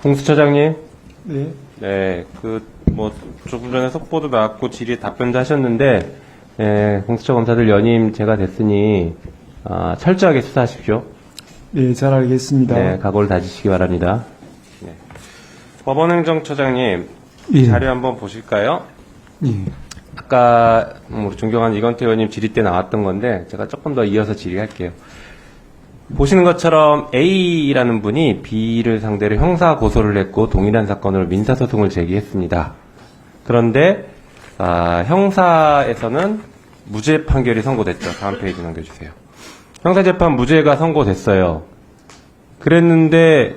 공수처장님. 네. 네, 조금 전에 속보도 나왔고 질의 답변도 하셨는데, 공수처 검사들 연임 제가 됐으니, 철저하게 수사하십시오. 네, 잘 알겠습니다. 네, 각오를 다지시기 바랍니다. 네. 법원행정처장님, 예. 자료 한번 보실까요? 예. 아까, 우리 존경하는 이건태 의원님 질의 때 나왔던 건데, 제가 조금 더 이어서 질의할게요. 보시는 것처럼 A라는 분이 B를 상대로 형사 고소를 했고 동일한 사건으로 민사소송을 제기했습니다. 그런데 형사에서는 무죄 판결이 선고됐죠. 다음 페이지 넘겨주세요. 형사재판 무죄가 선고됐어요. 그랬는데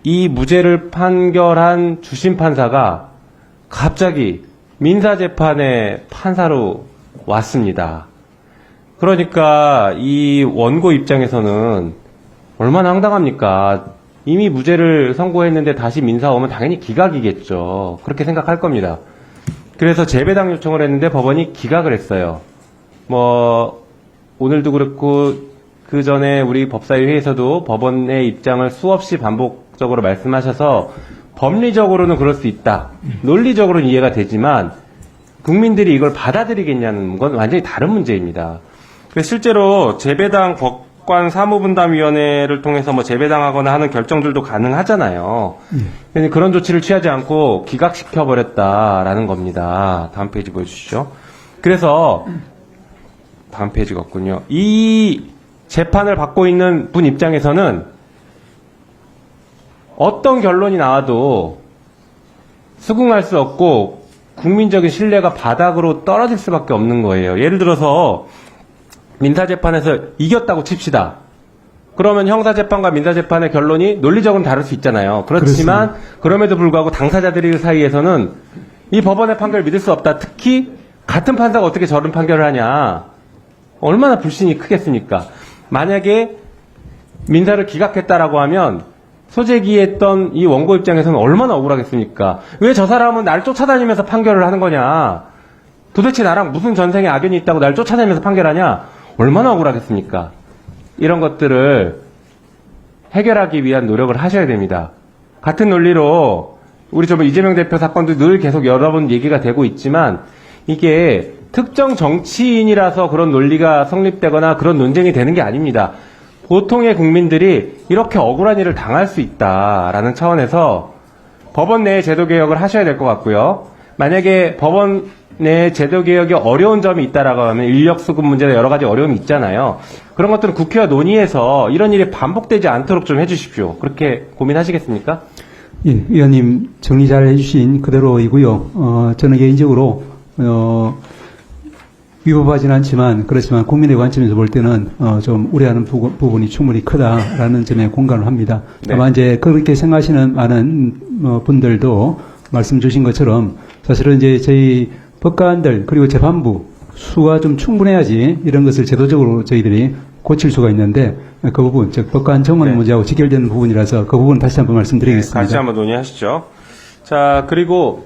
이 무죄를 판결한 주심 판사가 갑자기 민사재판의 판사로 왔습니다. 그러니까 이 원고 입장에서는 얼마나 황당합니까? 이미 무죄를 선고했는데 다시 민사 오면 당연히 기각이겠죠. 그렇게 생각할 겁니다. 그래서 재배당 요청을 했는데 법원이 기각을 했어요. 오늘도 그렇고 그 전에 우리 법사위 회의에서도 법원의 입장을 수없이 반복적으로 말씀하셔서 법리적으로는 그럴 수 있다. 논리적으로는 이해가 되지만 국민들이 이걸 받아들이겠냐는 건 완전히 다른 문제입니다. 그래서 실제로 재배당 법관 사무분담위원회를 통해서 재배당하거나 하는 결정들도 가능하잖아요. 그런 조치를 취하지 않고 기각시켜버렸다라는 겁니다. 다음 페이지 보여주시죠. 그래서 다음 페이지가 없군요. 이 재판을 받고 있는 분 입장에서는 어떤 결론이 나와도 수긍할 수 없고 국민적인 신뢰가 바닥으로 떨어질 수밖에 없는 거예요. 예를 들어서 민사재판에서 이겼다고 칩시다. 그러면 형사재판과 민사재판의 결론이 논리적으로는 다를 수 있잖아요. 그렇지만 그렇습니다. 그럼에도 불구하고 당사자들 사이에서는 이 법원의 판결을 믿을 수 없다. 특히 같은 판사가 어떻게 저런 판결을 하냐. 얼마나 불신이 크겠습니까? 만약에 민사를 기각했다라고 하면 소재기했던 이 원고 입장에서는 얼마나 억울하겠습니까? 왜 저 사람은 날 쫓아다니면서 판결을 하는 거냐? 도대체 나랑 무슨 전생에 악연이 있다고 날 쫓아다니면서 판결하냐? 얼마나 억울하겠습니까? 이런 것들을 해결하기 위한 노력을 하셔야 됩니다. 같은 논리로 우리 이재명 대표 사건도 늘 계속 여러 번 얘기가 되고 있지만 이게 특정 정치인이라서 그런 논리가 성립되거나 그런 논쟁이 되는 게 아닙니다. 보통의 국민들이 이렇게 억울한 일을 당할 수 있다라는 차원에서 법원 내의 제도 개혁을 하셔야 될 것 같고요. 만약에 법원 내 제도 개혁이 어려운 점이 있다라고 하면 인력 수급 문제나 여러 가지 어려움이 있잖아요. 그런 것들은 국회와 논의해서 이런 일이 반복되지 않도록 좀 해주십시오. 그렇게 고민하시겠습니까? 예, 의원님 정리 잘 해주신 그대로이고요. 저는 개인적으로 위법하지는 않지만 그렇지만 국민의 관점에서 볼 때는 좀 우려하는 부분이 충분히 크다라는 점에 공감을 합니다. 네. 다만 이제 그렇게 생각하시는 많은 분들도 말씀 주신 것처럼 사실은 이제 저희 법관들 그리고 재판부 수가 좀 충분해야지 이런 것을 제도적으로 저희들이 고칠 수가 있는데 그 부분 즉 법관 정원 네. 문제하고 직결되는 부분이라서 그 부분 다시 한번 말씀드리겠습니다. 다시 한번 논의하시죠. 자, 그리고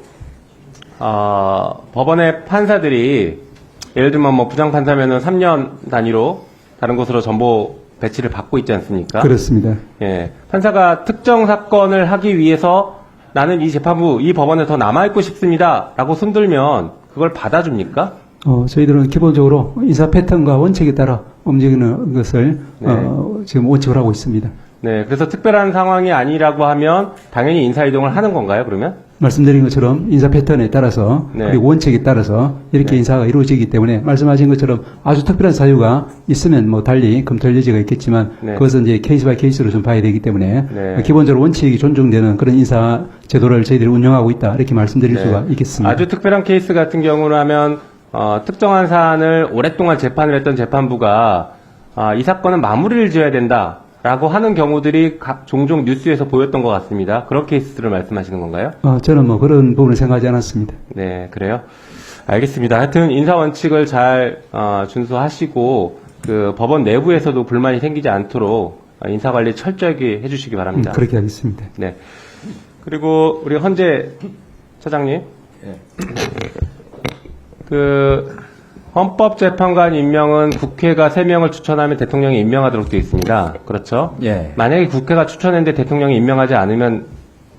법원의 판사들이 예를 들면 부장판사면은 3년 단위로 다른 곳으로 전보 배치를 받고 있지 않습니까? 그렇습니다. 예. 판사가 특정 사건을 하기 위해서 나는 이 재판부, 이 법원에 더 남아있고 싶습니다. 라고 손들면 그걸 받아줍니까? 저희들은 기본적으로 인사 패턴과 원칙에 따라 움직이는 것을 네. 지금 원칙을 하고 있습니다. 네. 그래서 특별한 상황이 아니라고 하면 당연히 인사이동을 하는 건가요, 그러면? 말씀드린 것처럼 인사 패턴에 따라서 네. 그리고 원칙에 따라서 이렇게 네. 인사가 이루어지기 때문에 말씀하신 것처럼 아주 특별한 사유가 있으면 달리 검토할 여지가 있겠지만 네. 그것은 이제 케이스 바이 케이스로 좀 봐야 되기 때문에 네. 기본적으로 원칙이 존중되는 그런 인사 제도를 저희들이 운영하고 있다 이렇게 말씀드릴 네. 수가 있겠습니다. 아주 특별한 케이스 같은 경우는 하면 특정한 사안을 오랫동안 재판을 했던 재판부가 이 사건은 마무리를 지어야 된다라고 하는 경우들이 종종 뉴스에서 보였던 것 같습니다. 그런 케이스를 말씀하시는 건가요? 저는 그런 부분을 생각하지 않았습니다. 네, 그래요? 알겠습니다. 하여튼 인사 원칙을 잘 준수하시고 그 법원 내부에서도 불만이 생기지 않도록 인사 관리 철저하게 해주시기 바랍니다. 그렇게 하겠습니다. 네. 그리고 우리 헌재 차장님. 그 헌법재판관 임명은 국회가 3명을 추천하면 대통령이 임명하도록 되어 있습니다. 그렇죠? 예. 만약에 국회가 추천했는데 대통령이 임명하지 않으면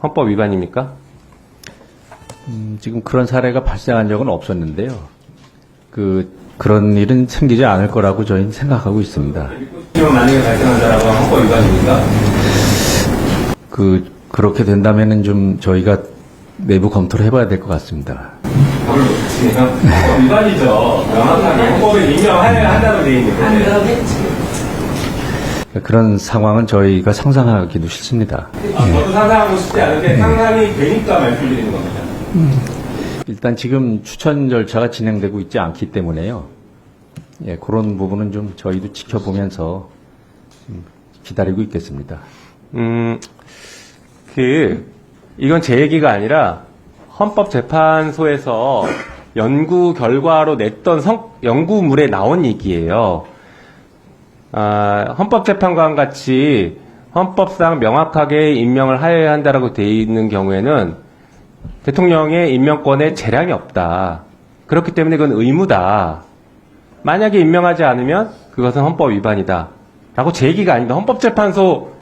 헌법 위반입니까? 지금 그런 사례가 발생한 적은 없었는데요. 그런 일은 생기지 않을 거라고 저희는 생각하고 있습니다. 만약에 발생한다라고 헌법 위반입니까? 그렇게 된다면은 좀 저희가 내부 검토를 해봐야 될 것 같습니다. 답을 못 주시니까 헌법 위반이죠. 명확하게 헌법에 인정해야 한다고 되어 있는데. 그런 상황은 저희가 상상하기도 싫습니다. 저도 상상하고 싶지 않은데 상상이 되니까 말씀드리는 겁니다. 일단 지금 추천 절차가 진행되고 있지 않기 때문에요. 예, 그런 부분은 좀 저희도 지켜보면서 기다리고 있겠습니다. 이건 제 얘기가 아니라 헌법재판소에서 연구 결과로 냈던 연구물에 나온 얘기예요. 헌법재판관 같이 헌법상 명확하게 임명을 하여야 한다라고 되어 있는 경우에는 대통령의 임명권에 재량이 없다. 그렇기 때문에 그건 의무다. 만약에 임명하지 않으면 그것은 헌법 위반이다. 라고 제 얘기가 아닙니다. 헌법재판소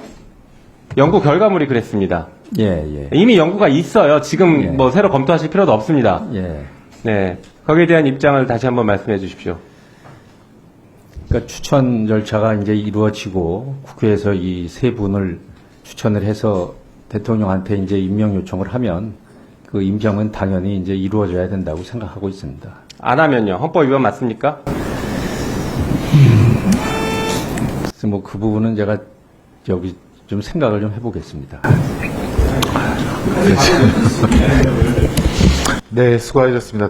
연구 결과물이 그랬습니다. 예. 이미 연구가 있어요. 지금 예. 뭐 새로 검토하실 필요도 없습니다. 예. 네. 거기에 대한 입장을 다시 한번 말씀해 주십시오. 그러니까 추천 절차가 이제 이루어지고 국회에서 이 세 분을 추천을 해서 대통령한테 이제 임명 요청을 하면 그 임명은 당연히 이제 이루어져야 된다고 생각하고 있습니다. 안 하면요. 헌법 위반 맞습니까? 그래서 뭐 그 부분은 제가 여기 좀 생각을 좀 해보겠습니다. 네, 수고하셨습니다.